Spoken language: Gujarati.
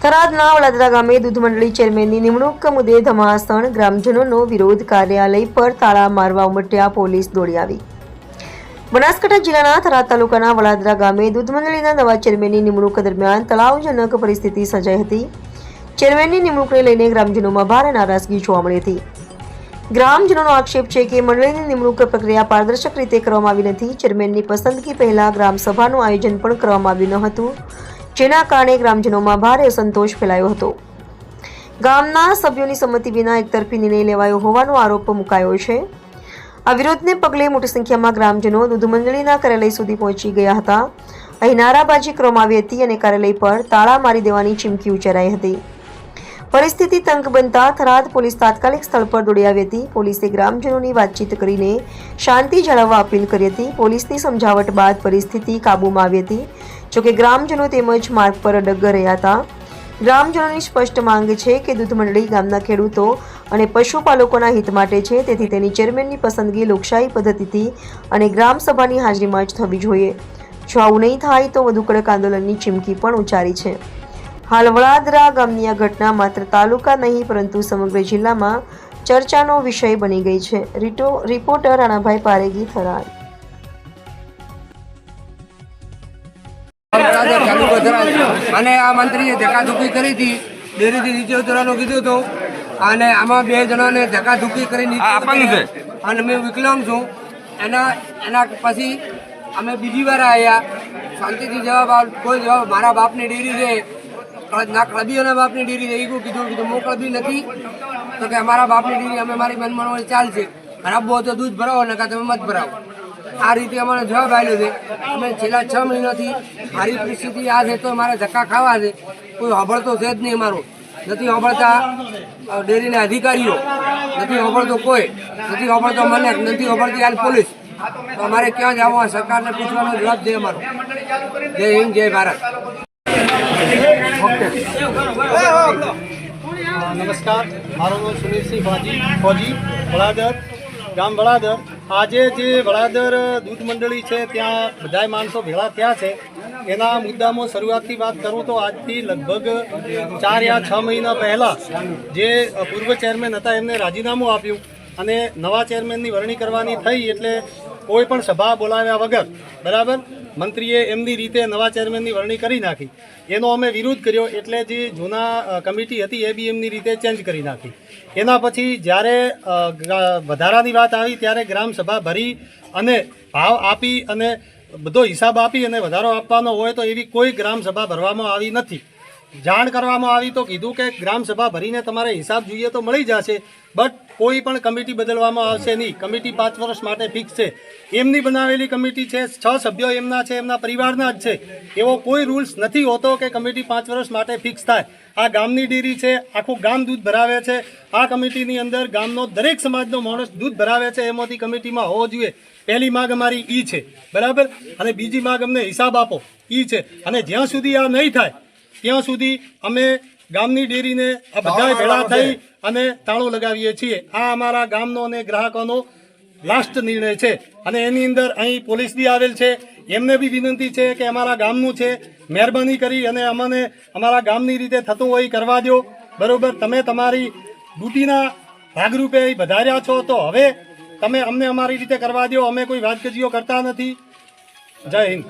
થરાદના વડાદરા ગામે દૂધ મંડળી ચેરમેનની નિમણૂક મુદ્દે ધમાસણ, ગ્રામજનોનો વિરોધ, કાર્યાલય પર તાળા મારવા ઉમટ્યા, પોલીસ દોડી આવી। બનાસકાંઠા જિલ્લાના થરાદ તાલુકાના વડાદરા ગામે દૂધ મંડળીના નવા ચેરમેનની નિમણૂક દરમિયાન તણાવજનક પરિસ્થિતિ સર્જાઈ હતી। ચેરમેનની નિમણૂકને લઈને ગ્રામજનોમાં ભારે નારાજગી જોવા મળી હતી। ગ્રામજનોનો આક્ષેપ છે કે મંડળીની નિમણૂક પ્રક્રિયા પારદર્શક રીતે કરવામાં આવી નથી। ચેરમેનની પસંદગી પહેલા ગ્રામસભાનું આયોજન પણ કરવામાં આવ્યું ન હતું, જેના કારણે ગ્રામજનોમાં ભારે અસંતોષ ફેલાયો હતો। ગામના સભ્યોની સંમતિ વિના એકતરફી નિર્ણય લેવાયો હોવાનો આરોપ મુકાયો છે। આ વિરોધને પગલે મોટી સંખ્યામાં ગ્રામજનો દૂધ મંડળીના કાર્યાલય સુધી પહોંચી ગયા હતા। અહીં નારાબાજી કરવામાં આવી હતી અને કાર્યાલય પર તાળા મારી દેવાની ચીમકી ઉચ્ચારાઈ હતી। પરિસ્થિતિ તંગ બનતા થરાદ પોલીસ તાત્કાલિક સ્થળ પર દોડી આવી હતી। પોલીસે ગ્રામજનોની વાતચીત કરીને શાંતિ જાળવવા અપીલ કરી હતી। પોલીસની સમજાવટ બાદ પરિસ્થિતિ કાબૂમાં આવી હતી। જોકે ગ્રામજનો તેમજ માર્ગ પર અડગ રહ્યા હતા। ગ્રામજનોની સ્પષ્ટ માંગ છે કે દૂધ મંડળી ગામના ખેડૂતો અને પશુપાલકોના હિત માટે છે, તેથી તેની ચેરમેનની પસંદગી લોકશાહી પદ્ધતિથી અને ગ્રામસભાની હાજરીમાં જ થવી જોઈએ। જો આવું નહીં થાય તો વધુ કડક આંદોલનની ચીમકી પણ ઉચ્ચારી છે। હાલ વડાદરા ગામની આ ઘટના માત્ર તાલુકા નહીં પરંતુ સમગ્ર જિલ્લામાં ચર્ચાનો વિષય બની ગઈ છે। રિપોર્ટર રાણાભાઈ પારેગી, થરાદ। અને આ મંત્રીએ ધક્કાધુક્કી કરી હતી, ડેરીથી નીચે ઉતરવાનું કીધું હતું અને આમાં 2 જણાને ધક્કાધુક્કી કરી નીચે અને મેં વિકલાંગ છું। એના પછી અમે બીજી વાર આવ્યા, શાંતિથી જવાબ કોઈ જવાબ મારા બાપની ડેરી છે ના કળબીઓના બાપની ડેરી છે, એ કીધું હું કળબી નથી તો કે અમારા બાપની ડેરી અમે મારી મનમાની ચાલશે, ખરાબ હોય તો દૂધ ભરાવો ને કાં તમે મત ભરાવો। આ રીતે અમારો જવાબ આવ્યો છે। અમે છેલ્લા 6 મહિનાથી મારી પરિસ્થિતિ આ છે તો મારે ધક્કા ખાવા છે, કોઈ સાંભળતો છે જ નહીં, અમારો નથી સાંભળતા ડેરીના અધિકારીઓ, નથી સાંભળતો કોઈ, નથી સાંભળતો મને, નથી સાંભળતી હાલ પોલીસ। તો અમારે ક્યાં જવું, આ સરકારને પૂછવાનો જવાબ છે અમારો। જય હિન્દ, જય ભારત। નમસ્કાર, મારું નામ સુનિલસિંહ ફોજી, વડાદર ગામ વડાદર। આજે જે વડાદર દૂધ મંડળી છે ત્યાં બધાય માણસો ભેળા થયા છે, એના મુદ્દામાં શરૂઆતથી વાત કરું તો આજથી લગભગ 4 યા 6 મહિના પહેલાં જે પૂર્વ ચેરમેન હતા એમને રાજીનામું આપ્યું અને નવા ચેરમેનની વરણી કરવાની થઈ, એટલે કોઈ પણ સભા બોલાવ્યા વગર બરાબર મંત્રીએ એમની રીતે નવા ચેરમેનની વરણી કરી નાખી। એનો અમે વિરોધ કર્યો, એટલે જે જૂના કમિટી હતી એ બી એમની રીતે ચેન્જ કરી નાખી। એના પછી જ્યારે વધારાની વાત આવી ત્યારે ગ્રામસભા ભરી અને ભાવ આપી અને બધો હિસાબ આપી અને વધારો આપવાનો હોય તો એવી કોઈ ગ્રામસભા ભરવામાં આવી નથી। જાણ કરવામાં આવી તો કીધું કે ગ્રામસભા ભરીને તમારે હિસાબ જોઈએ તો મળી જશે, બટ કોઈ પણ કમિટી બદલવામાં આવશે નહીં। કમિટી 5 વર્ષ માટે ફિક્સ છે, એમની બનાવેલી કમિટી છે, 6 સભ્યો એમના છે, એમના પરિવારના જ છે। એવો કોઈ રૂલ્સ નથી હોતો કે કમિટી 5 વર્ષ માટે ફિક્સ થાય। આ ગામની ડેરી છે, આખું ગામ દૂધ ભરાવે છે, આ કમિટીની અંદર ગામનો દરેક સમાજનો માણસ દૂધ ભરાવે છે, એમાંથી કમિટીમાં હોવો જોઈએ। પહેલી માગ અમારી ઈ છે બરાબર, અને બીજી માગ અમને હિસાબ આપો ઈ છે, અને જ્યાં સુધી આ નહીં થાય ત્યાં સુધી અમે ગામની ડેરીને આ બધા ભેળા થઈ અને તાળું લગાવીએ છીએ। આ અમારા ગામનો અને ગ્રાહકોનો લાસ્ટ નિર્ણય છે અને એની અંદર અહીં પોલીસ બી આવેલ છે, એમને બી વિનંતી છે કે અમારા ગામનું છે, મહેરબાની કરી અને અમને અમારા ગામની રીતે થતું હોય કરવા દો બરાબર। તમે તમારી ડ્યુટીના ભાગરૂપે વધાર્યા છો તો હવે તમે અમને અમારી રીતે કરવા દો, અમે કોઈ વાદગજીઓ કરતા નથી। જય હિન્દ।